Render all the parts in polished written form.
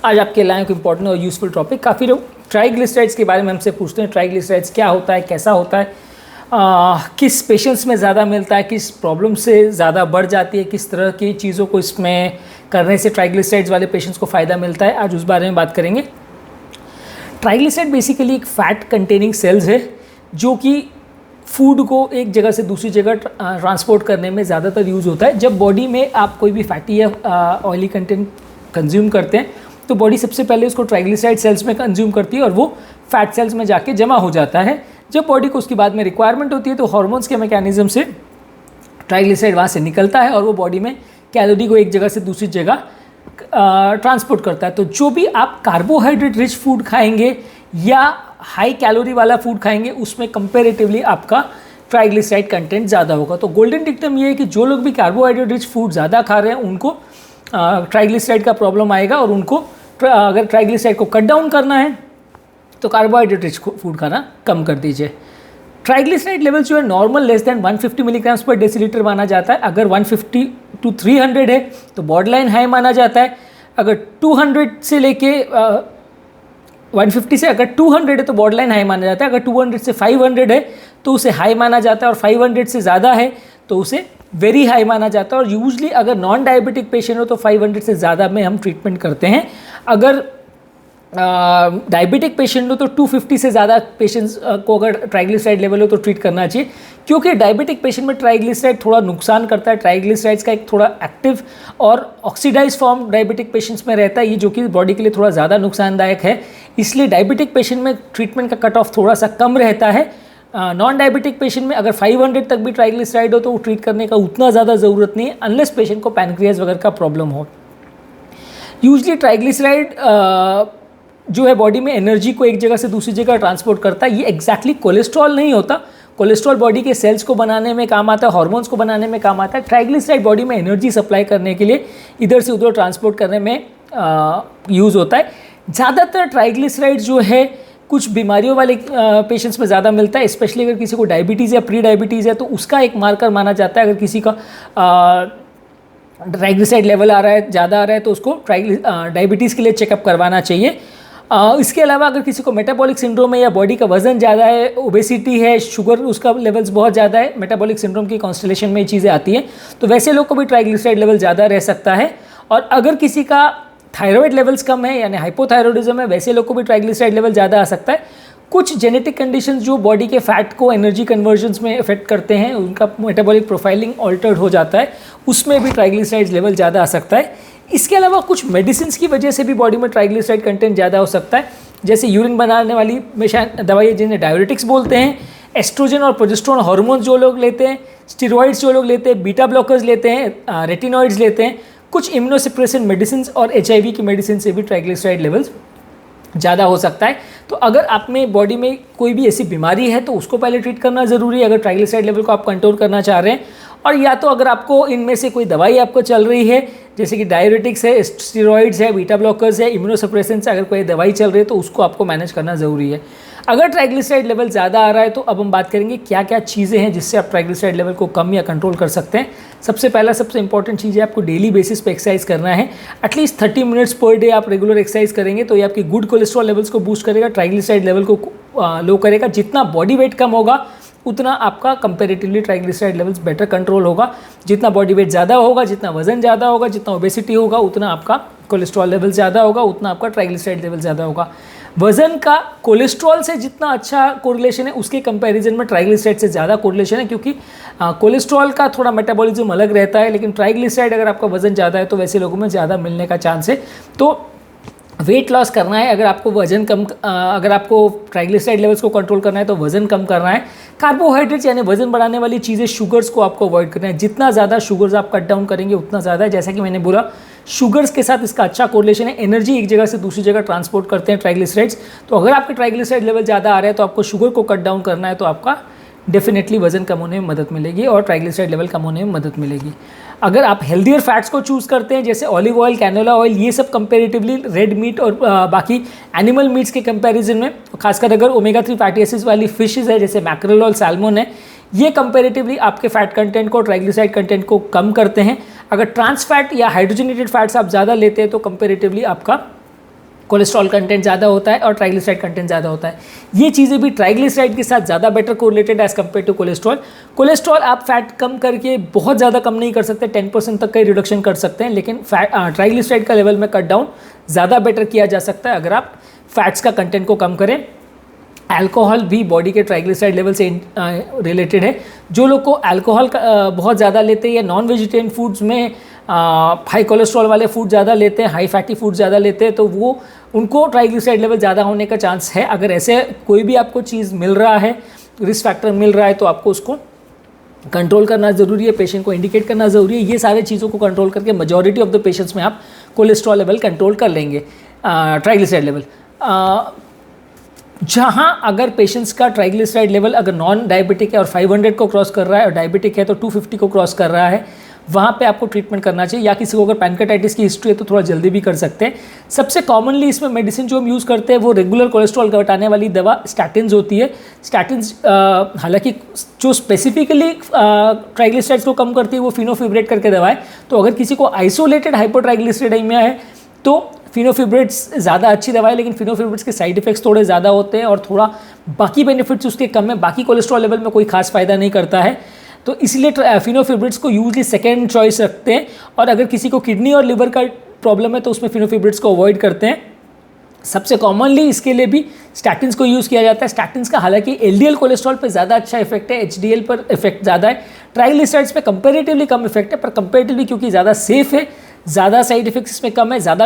आज आपके लाए एक इंपॉर्टेंट और यूजफुल टॉपिक। काफ़ी लोग ट्राइग्लिसराइड्स के बारे में हमसे पूछते हैं, ट्राइग्लिसराइड्स क्या होता है, कैसा होता है, किस पेशेंट्स में ज़्यादा मिलता है, किस प्रॉब्लम से ज़्यादा बढ़ जाती है, किस तरह की चीज़ों को इसमें करने से ट्राइग्लिसराइड्स वाले पेशेंट्स को फ़ायदा मिलता है। आज उस बारे में बात करेंगे। ट्राइग्लिसराइड बेसिकली एक फ़ैट कंटेनिंग सेल्स है जो कि फूड को एक जगह से दूसरी जगह ट्रांसपोर्ट करने में ज़्यादातर यूज़ होता है। जब बॉडी में आप कोई भी फैटी या ऑयली कंटेंट कंज्यूम करते हैं तो बॉडी सबसे पहले उसको ट्राइग्लिसराइड सेल्स में कंज्यूम करती है और वो फैट सेल्स में जाके जमा हो जाता है। जब बॉडी को उसके बाद में रिक्वायरमेंट होती है तो हार्मोन्स के मैकेनिज्म से ट्राइग्लिसराइड वहाँ से निकलता है और वो बॉडी में कैलोरी को एक जगह से दूसरी जगह ट्रांसपोर्ट करता है। तो जो भी आप कार्बोहाइड्रेट रिच फूड खाएंगे या हाई कैलोरी वाला फूड खाएंगे उसमें कंपेरेटिवली आपका ट्राइग्लिसराइड कंटेंट ज़्यादा होगा। तो गोल्डन डिक्टम ये है कि जो लोग भी कार्बोहाइड्रेट रिच फूड ज़्यादा खा रहे हैं उनको ट्राइग्लिसराइड का प्रॉब्लम आएगा और उनको अगर ट्राइग्लिसराइड को कट डाउन करना है तो कार्बोहाइड्रेट रिच फूड खाना कम कर दीजिए। ट्राइग्लिसराइड लेवल जो है नॉर्मल लेस देन 150 मिलीग्राम्स पर डेसीलीटर माना जाता है। अगर 150 to 300 है तो बॉर्डरलाइन हाई माना जाता है। अगर 200 से लेके 150 से अगर 200 है तो बॉर्डरलाइन हाई माना जाता है। अगर 200 से 500 है तो उसे हाई माना जाता है और 500 से ज़्यादा है तो उसे वेरी हाई माना जाता है। और यूजली अगर नॉन डायबिटिक पेशेंट हो तो 500 से ज़्यादा में हम ट्रीटमेंट करते हैं। अगर डायबिटिक पेशेंट हो तो 250 से ज़्यादा पेशेंट्स को अगर ट्राइग्लिसराइड लेवल हो तो ट्रीट करना चाहिए, क्योंकि डायबिटिक पेशेंट में ट्राइग्लिसराइड थोड़ा नुकसान करता है। ट्राइग्लिसराइड्स का एक थोड़ा एक्टिव और ऑक्सीडाइज फॉर्म डायबिटिक पेशेंट्स में रहता है, ये जो कि बॉडी के लिए थोड़ा ज़्यादा नुकसानदायक है। इसलिए डायबिटिक पेशेंट में ट्रीटमेंट का कट ऑफ थोड़ा सा कम रहता है। नॉन डायबिटिक पेशेंट में अगर 500 तक भी ट्राइग्लिसराइड हो तो वो ट्रीट करने का उतना ज़्यादा ज़रूरत नहीं है, अनलेस पेशेंट को पैनक्रियाज वगैरह का प्रॉब्लम हो। यूजली ट्राइग्लिसराइड जो है बॉडी में एनर्जी को एक जगह से दूसरी जगह ट्रांसपोर्ट करता है। ये एग्जैक्टली कोलेस्ट्रॉल नहीं होता। कोलेस्ट्रॉल बॉडी के सेल्स को बनाने में काम आता है, हार्मोन्स को बनाने में काम आता है। ट्राइग्लिसराइड बॉडी में एनर्जी सप्लाई करने के लिए इधर से उधर ट्रांसपोर्ट करने में यूज़ होता है। ज़्यादातर ट्राइग्लिसराइड जो है कुछ बीमारियों वाले पेशेंट्स में ज़्यादा मिलता है, स्पेशली अगर किसी को डायबिटीज़ या प्री डायबिटीज़ है तो उसका एक मार्कर माना जाता है। अगर किसी का ट्राइग्लिसराइड लेवल आ रहा है, ज़्यादा आ रहा है तो उसको डायबिटीज़ के लिए चेकअप करवाना चाहिए। इसके अलावा अगर किसी को मेटाबॉलिक सिंड्रोम है या बॉडी का वजन ज़्यादा है, ओबेसिटी है, शुगर उसका लेवल्स बहुत ज़्यादा है, मेटाबॉलिक सिंड्रोम की कॉन्स्टलेशन में ये चीज़ें आती हैं, तो वैसे लोग को भी ट्राइग्लिसराइड लेवल ज़्यादा रह सकता है। और अगर किसी का थायराइड लेवल्स कम है यानी हाइपोथायरॉयडिज्म है, वैसे लोग को भी ट्राइग्लिसराइड लेवल ज़्यादा आ सकता है। कुछ जेनेटिक कंडीशंस जो बॉडी के फैट को एनर्जी कन्वर्जन्स में इफेक्ट करते हैं, उनका मेटाबॉलिक प्रोफाइलिंग ऑल्टर्ड हो जाता है, उसमें भी ट्राइग्लिसराइड लेवल ज़्यादा आ सकता है। इसके अलावा कुछ मेडिसिन की वजह से भी बॉडी में ट्राइग्लिसराइड कंटेंट ज़्यादा हो सकता है, जैसे यूरिन बनाने वाली दवाई जिन्हें डायरेटिक्स बोलते हैं, एस्ट्रोजन और प्रोजेस्टेरोन हार्मोन जो लोग लेते हैं, स्टेरॉइड्स जो लोग लेते हैं, बीटा ब्लॉकर्स लेते हैं, रेटिनॉइड्स लेते हैं, कुछ इम्यूनोसप्रेसेंट मेडिसिन और HIV की मेडिसिन से भी ट्राइग्लिसराइड लेवल्स ज़्यादा हो सकता है। तो अगर आप में बॉडी में कोई भी ऐसी बीमारी है तो उसको पहले ट्रीट करना ज़रूरी है अगर ट्राइग्लिसराइड लेवल को आप कंट्रोल करना चाह रहे हैं। और या तो अगर आपको इनमें से कोई दवाई आपको चल रही है, जैसे कि डायरेटिक्स है, स्टेरॉइड्स है, बीटा ब्लॉकर्स है, इम्यूनोसप्रेसेंट्स, अगर कोई दवाई चल रही है तो उसको आपको मैनेज करना ज़रूरी है। अगर ट्राइग्लिसराइड लेवल ज़्यादा आ रहा है तो अब हम बात करेंगे क्या क्या चीज़ें हैं जिससे आप ट्राइग्लिसराइड लेवल को कम या कंट्रोल कर सकते हैं। सबसे पहला सबसे इंपॉर्टेंट चीज़ है आपको डेली बेसिस पे एक्सरसाइज करना है। एटलीस्ट 30 मिनट्स पर डे आप रेगुलर एक्सरसाइज करेंगे तो ये आपकी गुड कोलेस्ट्रॉल लेवल्स को बूस्ट करेगा, ट्राइग्लिसराइड लेवल को लो करेगा। जितना बॉडी वेट कम होगा उतना आपका comparatively triglyceride levels better control होगा। जितना बॉडी वेट ज़्यादा होगा, जितना वजन ज़्यादा होगा, जितना ओबेसिटी होगा, उतना आपका कोलेस्ट्रॉल लेवल ज़्यादा होगा, उतना आपका ट्राइग्लिसराइड लेवल ज़्यादा होगा। वजन का कोलेस्ट्रॉल से जितना अच्छा कोरिलेशन है उसके कंपैरिजन में ट्राइग्लिसराइड से ज़्यादा कोरिलेशन है, क्योंकि कोलेस्ट्रॉल का थोड़ा मेटाबॉलिज्म अलग रहता है, लेकिन ट्राइग्लिसराइड अगर आपका वजन ज़्यादा है तो वैसे लोगों में ज़्यादा मिलने का चांस है। तो वेट लॉस करना है, अगर आपको वजन कम अगर आपको ट्राइग्लिसराइड लेवल्स को कंट्रोल करना है तो वजन कम करना है। कार्बोहाइड्रेट्स यानी वजन बढ़ाने वाली चीज़ें, शुगर्स को आपको अवॉइड करना है। जितना ज़्यादा शुगर्स आप कट डाउन करेंगे उतना ज़्यादा है। जैसा कि मैंने बोला, शुगर्स के साथ इसका अच्छा कोरिलेशन है। एनर्जी एक जगह से दूसरी जगह ट्रांसपोर्ट करते हैं ट्राइग्लिसराइड्स। तो अगर आपके ट्राइग्लिसराइड लेवल ज़्यादा आ रहे हैं तो आपको शुगर को कट डाउन करना है, तो आपका डेफिनेटली वजन कम होने में मदद मिलेगी और ट्राइग्लिसराइड लेवल कम होने में मदद मिलेगी। अगर आप हेल्दियर फैट्स को चूज़ करते हैं जैसे ऑलिव ऑयल, कैनोला ऑयल, ये सब कंपैरेटिवली रेड मीट और बाकी एनिमल मीट्स के कंपैरिजन में, खासकर अगर ओमेगा 3 फैटी एसिड्स वाली फिशेज है जैसे मैक्रेल और सैल्मन है, ये कंपैरेटिवली आपके फैट कंटेंट को, ट्राइग्लिसराइड कंटेंट को कम करते हैं। अगर ट्रांस फैट या हाइड्रोजनेटेड फैट्स आप ज़्यादा लेते हैं तो कंपैरेटिवली आपका कोलेस्ट्रॉल कंटेंट ज़्यादा होता है और ट्राइग्लिसराइड कंटेंट ज़्यादा होता है। ये चीज़ें भी ट्राइग्लिसराइड के साथ ज़्यादा better correlated as compared to cholesterol. Cholesterol आप फैट कम करके बहुत ज़्यादा कम नहीं कर सकते, 10% तक का ही रिडक्शन कर सकते हैं, लेकिन ट्राइग्लिसराइड का लेवल में कट डाउन ज़्यादा बेटर किया जा सकता है अगर आप फैट्स का कंटेंट को कम करें। अल्कोहल भी बॉडी के ट्राइग्लिसराइड लेवल से रिलेटेड है। जो लोग को अल्कोहल बहुत ज़्यादा लेते हैं या नॉन वेजिटेरियन फूड्स में हाई कोलेस्ट्रॉल वाले फूड ज़्यादा लेते हैं, हाई फैटी फूड ज़्यादा लेते हैं, तो वो उनको ट्राइग्लिसराइड लेवल ज़्यादा होने का चांस है। अगर ऐसे कोई भी आपको चीज़ मिल रहा है, रिस्क फैक्टर मिल रहा है, तो आपको उसको कंट्रोल करना ज़रूरी है, पेशेंट को इंडिकेट करना ज़रूरी है। ये सारे चीज़ों को कंट्रोल करके मेजॉरिटी ऑफ द पेशेंट्स में आप कोलेस्ट्रॉल लेवल कंट्रोल कर लेंगे। ट्राइग्लिसराइड लेवल जहाँ अगर पेशेंट्स का ट्राइग्लिसराइड लेवल अगर नॉन डायबिटिक है और 500 को क्रॉस कर रहा है और डायबिटिक है तो 250 को क्रॉस कर रहा है, वहाँ पे आपको ट्रीटमेंट करना चाहिए। या किसी को अगर पैनक्रेटाइटिस की हिस्ट्री है तो थोड़ा जल्दी भी कर सकते हैं। सबसे कॉमनली इसमें मेडिसिन जो हम यूज़ करते हैं वो रेगुलर कोलेस्ट्रॉल घटाने वाली दवा स्टैटिन्स होती है। स्टैटिन्स हालांकि जो स्पेसिफिकली ट्राइग्लिसराइड्स को कम करती है वो फिनोफिब्रेट करके दवा है। तो अगर किसी को आइसोलेटेड हाइपोट्राइग्लिसराइडेमिया है तो फिनोफिब्रेट्स ज़्यादा अच्छी दवा है, लेकिन फिनोफिब्रेट्स के साइड इफेक्ट्स थोड़े ज़्यादा होते हैं और थोड़ा बाकी बेनिफिट्स उसके कम है, बाकी कोलेस्ट्रॉल लेवल में कोई खास फ़ायदा नहीं करता है। तो इसलिए फिनोफिब्रेट्स को यूजली सेकेंड चॉइस रखते हैं। और अगर किसी को किडनी और लिवर का प्रॉब्लम है तो उसमें फिनोफिब्रेट्स को अवॉइड करते हैं। सबसे कॉमनली इसके लिए भी स्टैटिन्स को यूज़ किया जाता है। स्टैटिन्स का हालांकि एलडीएल कोलेस्ट्रॉल पे ज़्यादा अच्छा इफेक्ट है, एचडीएल पर इफेक्ट ज़्यादा है, ट्राइग्लिसराइड्स पे कंपेरेटिवली कम इफेक्ट है, पर कंपेरेटिवली क्योंकि ज़्यादा सेफ है, ज़्यादा साइड इफेक्ट्स इसमें कम है, ज़्यादा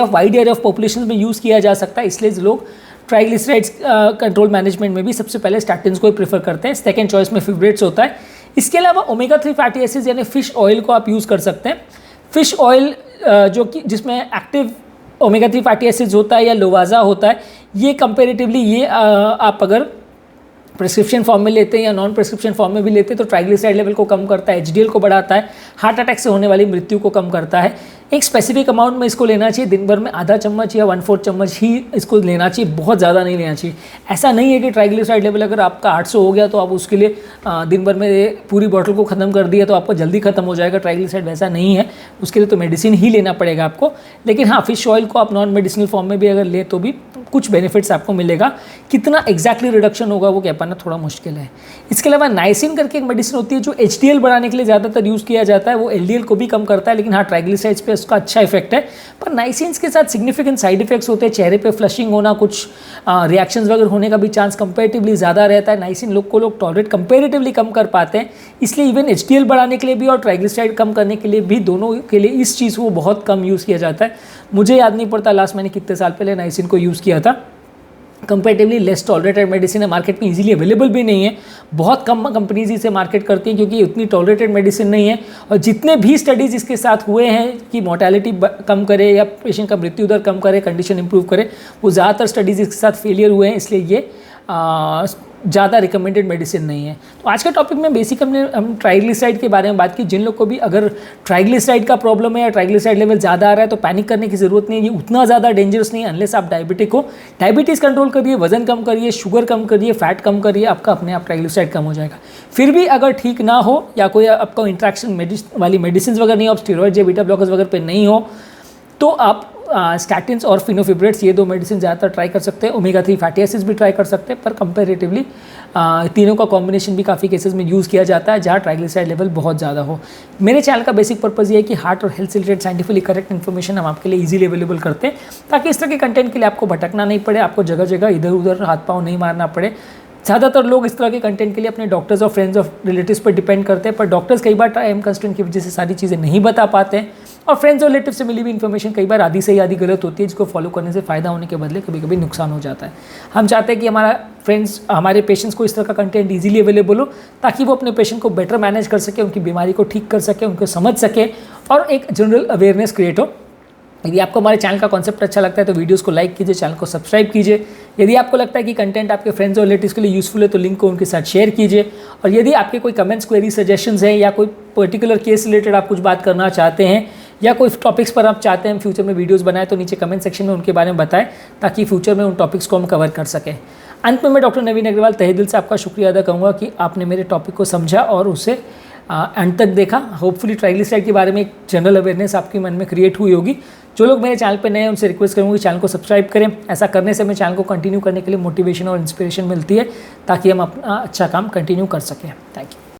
वाइड एरिया ऑफ पॉपुलेशन में यूज़ किया जा सकता है, इसलिए लोग ट्राइग्लिसराइड्स कंट्रोल मैनेजमेंट में भी सबसे पहले स्टैटिन्स को ही प्रेफर करते हैं। सेकेंड चॉइस में फिब्रेट्स होता है। इसके अलावा ओमेगा 3 फैटी एसिड्स यानी फिश ऑयल को आप यूज़ कर सकते हैं। फिश ऑयल जो कि जिसमें एक्टिव ओमेगा 3 फैटी एसिड्स होता है या लोवाजा होता है, ये कंपेरेटिवली ये आप अगर प्रिस्क्रिप्शन फॉर्म में लेते हैं या नॉन प्रिस्क्रिप्शन फॉर्म में भी लेते हैं तो ट्राइग्लिसराइड लेवल को कम करता है, एचडीएल को बढ़ाता है, हार्ट अटैक से होने वाली मृत्यु को कम करता है। एक स्पेसिफिक अमाउंट में इसको लेना चाहिए, दिन भर में आधा चम्मच या 1/4 चम्मच ही इसको लेना चाहिए, बहुत ज़्यादा नहीं लेना चाहिए। ऐसा नहीं है कि ट्राइग्लिसराइड लेवल अगर आपका 800 हो गया तो आप उसके लिए दिन भर में पूरी बॉटल को ख़त्म कर दिया तो आपको जल्दी ख़त्म हो जाएगा। ट्राइग्लिसराइड वैसा नहीं है, उसके लिए तो मेडिसिन ही लेना पड़ेगा आपको। लेकिन हाँ, फिश ऑयल को आप नॉन मेडिसिनल फॉर्म में भी अगर ले तो भी कुछ बेनिफिट्स आपको मिलेगा। कितना एग्जैक्टली रिडक्शन होगा वो कह पाना थोड़ा मुश्किल है। इसके अलावा नाइसिन करके एक मेडिसिन होती है जो एचडीएल बढ़ाने के लिए ज़्यादातर यूज़ किया जाता है, वो एलडीएल को भी कम करता है, लेकिन हाँ ट्राइग्लिसराइड्स पे उसका अच्छा इफेक्ट है। पर नाइसिन्स के साथ सिग्निफिकेंट साइड इफेक्ट्स होते हैं, चेहरे पे फ्लशिंग होना, कुछ रिएक्शंस वगैरह होने का भी चांस कंपेरेटिवली ज़्यादा रहता है। नाइसिन लोग टॉलरेट कंपेरेटिवली कम कर पाते हैं, इसलिए इवन एचडीएल बढ़ाने के लिए भी और ट्राइग्लिसराइड कम करने के लिए भी, दोनों के लिए इस चीज़ को बहुत कम यूज़ किया जाता है। मुझे याद नहीं पड़ता लास्ट मैंने कितने साल पहले नाइसिन को यूज़ किया था। कंपेरेटिवली लेस टॉलरेटेड मेडिसिन है, मार्केट में इजीली अवेलेबल भी नहीं है, बहुत कम कंपनीज इसे मार्केट करती हैं क्योंकि उतनी टॉलरेटेड मेडिसिन नहीं है। और जितने भी स्टडीज़ इसके साथ हुए हैं कि मोर्टेलिटी कम करे या पेशेंट का मृत्यु दर कम करे, कंडीशन इंप्रूव करे, वो ज़्यादातर स्टडीज़ इसके साथ फेलियर हुए हैं, इसलिए ये ज़्यादा रिकमेंडेड मेडिसिन नहीं है। तो आज के टॉपिक में बेसिक हम ट्राइग्लिसराइड के बारे में बात की। जिन लोग को भी अगर ट्राइग्लिसराइड का प्रॉब्लम है या ट्राइग्लिसराइड लेवल ज़्यादा आ रहा है तो पैनिक करने की ज़रूरत नहीं है, ये उतना ज़्यादा डेंजरस नहीं है अनलेस आप डायबिटिक हो। डायबिटीज़ कंट्रोल करिए, वजन कम करिए, शुगर कम करिए, फैट कम करिए, आपका अपने आप ट्राइग्लिसराइड कम हो जाएगा। फिर भी अगर ठीक ना हो या कोई आपको इंट्रैक्शन वाली मेडिसिन वगैरह नहीं हो, आप स्टेरॉइड या बीटा ब्लॉकर्स वगैरह पे नहीं हो, तो आप स्टैटिन्स और फिनोफिब्रेट्स ये दो मेडिसिन ज़्यादातर ट्राई कर सकते हैं। ओमेगा 3 फैटी एसिड्स भी ट्राई कर सकते हैं, पर कंपेरेटिवली तीनों का कॉम्बिनेशन भी काफ़ी केसेस में यूज़ किया जाता है जहाँ ट्राइग्लिसराइड लेवल बहुत ज़्यादा हो। मेरे चैनल का बेसिक पर्पज़ ये है कि हार्ट और हेल्थ से रिलेटेड साइंटिफिकली करेक्ट इन्फॉर्मेशन हम आपके लिए इजीली अवेलेबल करते हैं, ताकि इस तरह के कंटेंट के लिए आपको भटकना नहीं पड़े, आपको जगह जगह इधर उधर हाथ पाँव नहीं मारना पड़े। ज़्यादातर लोग इस तरह के कंटेंट के लिए अपने डॉक्टर्स और फ्रेंड्स और रिलेटिव्स पर डिपेंड करते हैं, पर डॉक्टर्स कई बार टाइम कंस्ट्रेंट की वजह से सारी चीज़ें नहीं बता पाते हैं, और फ्रेंड्स और रिलेटिव से मिली हुई इन्फॉर्मेशन कई बार आधी से आधी गलत होती है, जिसको फॉलो करने से फ़ायदा होने के बदले कभी कभी नुकसान हो जाता है। हम चाहते हैं कि हमारे पेशेंट्स को इस तरह का कंटेंट ईजिली अवेलेबल हो, ताकि वो अपने पेशेंट को बेटर मैनेज कर सके, उनकी बीमारी को ठीक कर सके, उनको समझ सके और एक जनरल अवेयरनेस क्रिएट हो। यदि आपको हमारे चैनल का कॉन्सेप्ट अच्छा लगता है तो वीडियोस को लाइक कीजिए, चैनल को सब्सक्राइब कीजिए। यदि आपको लगता है कि कंटेंट आपके फ्रेंड्स और रिलेटिव्स के लिए यूज़फुल है तो लिंक को उनके साथ शेयर कीजिए। और यदि आपके कोई कमेंट्स, क्वेरी, सजेशंस हैं या कोई पर्टिकुलर केस रिलेटेड आप कुछ बात करना चाहते हैं या कोई टॉपिक्स पर आप चाहते हैं फ्यूचर में वीडियोज़ बनाएं, तो नीचे कमेंट सेक्शन में उनके बारे में बताएं, ताकि फ्यूचर में उन टॉपिक्स को हम कवर कर सकें। अंत में मैं डॉक्टर नवीन अग्रवाल तहे दिल से आपका शुक्रिया अदा करूँगा कि आपने मेरे टॉपिक को समझा और उसे अंत तक देखा। होपफुली ट्राइग्लिसराइड के बारे में एक जनरल अवेयरनेस आपके मन में क्रिएट हुई होगी, जो लोग मेरे चैनल पे नए हैं उनसे रिक्वेस्ट करूँगी चैनल को सब्सक्राइब करें। ऐसा करने से मेरे चैनल को कंटिन्यू करने के लिए मोटिवेशन और इंस्पिरेशन मिलती है ताकि हम अपना अच्छा काम कंटिन्यू कर सकें। Thank you.